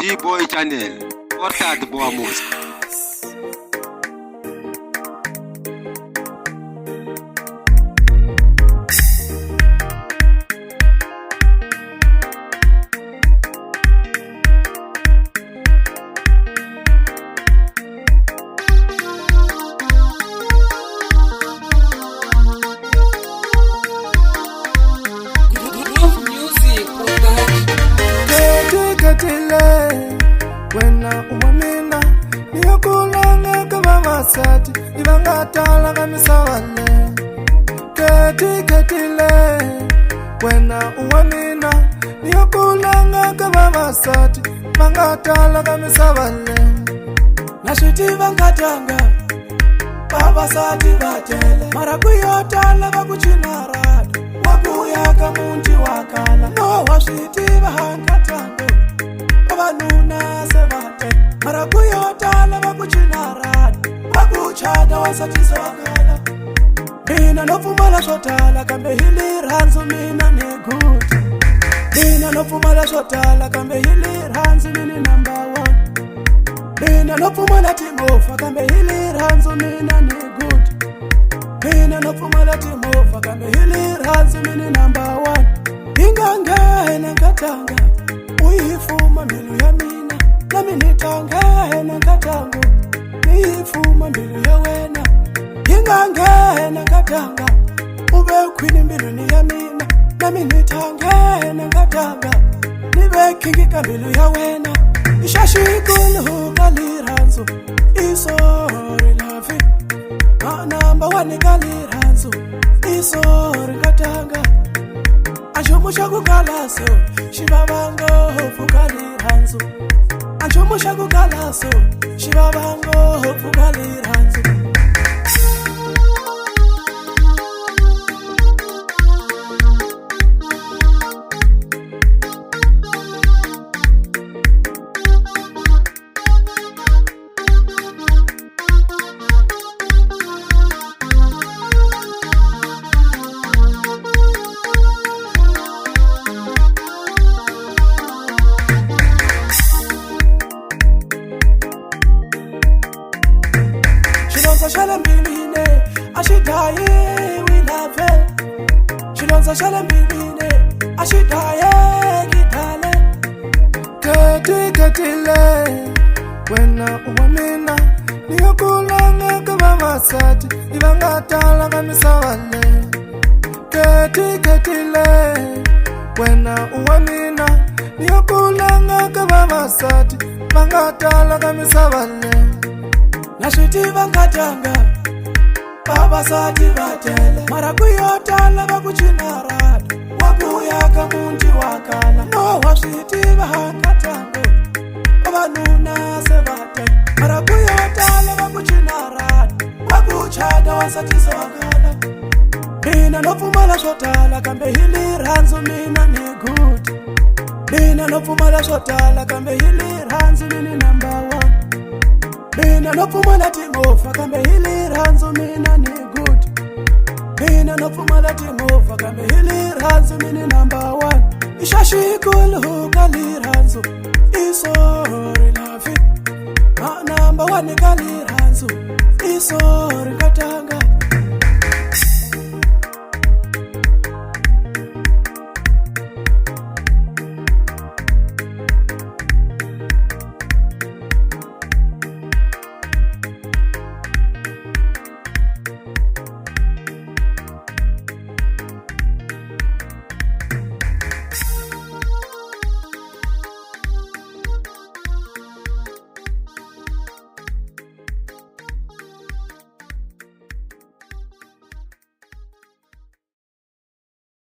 D-Boy Channel, Ortad Boa Música. Wena uwamina niyokulanga kababasati ibangatala kamisawale ketile wena uwamina niyokulanga kababasati bangatala kamisawale nashiti bangatanga babasati batele mara kuyotala bakuchinara wabuya kamunti wakala no washiti bahangatanga abanuna sebate mara kuyotala bakuchinarani bakuchada wasatiswakala mina nofumala shotala kambe hili ranzo mina ni good mina nofumala shotala kambe hili ranzo mini number 1 mina nofumala timofa kambe hili ranzo mina ni good mina nofumala timofa kambe hili ranzo mini number 1 ingangena katanga uyifuma mbilu ya mina nami nitangena ngatango uyifuma mbilu ya wena ingangena ngatanga ube khwini mbilu ni ya mina nami nitangena ngatanga nibe khingika mbilu ya wena ishashikulu kaliranzo isori lafi number 1 kaliranzo isori ngatanga Anjomusha kukalaso, shibabango fukali hanzo. Anjomusha kukalaso, shibabango fukali hanzo. Shala mbibine ashitaye we love Shilonza shala mbibine ashitaye kitale ketile wena uwamina niyokulanga kababasati ibangatala kamisawale ketile wena uwamina niyokulanga kababasati bangatala kamisawale nashiti bangatanga babasati batele mara kuyotala bakuchinara wabuya kamunti wakala no washiti bangatanga abanuna sebate mara kuyotala bakuchinara wabuchada wasatiswakala mina nofumala shotala kambe hili ranzo mina ni good mina nofumala shotala kambe hili ranzo mini number 1 mina nofumala timofa kambe hili ranzo mina ni good mina nofumala timofa kambe hili ranzo mini number 1 ishashikulu kaliranzo isori lafi number 1 kaliranzo isori katanga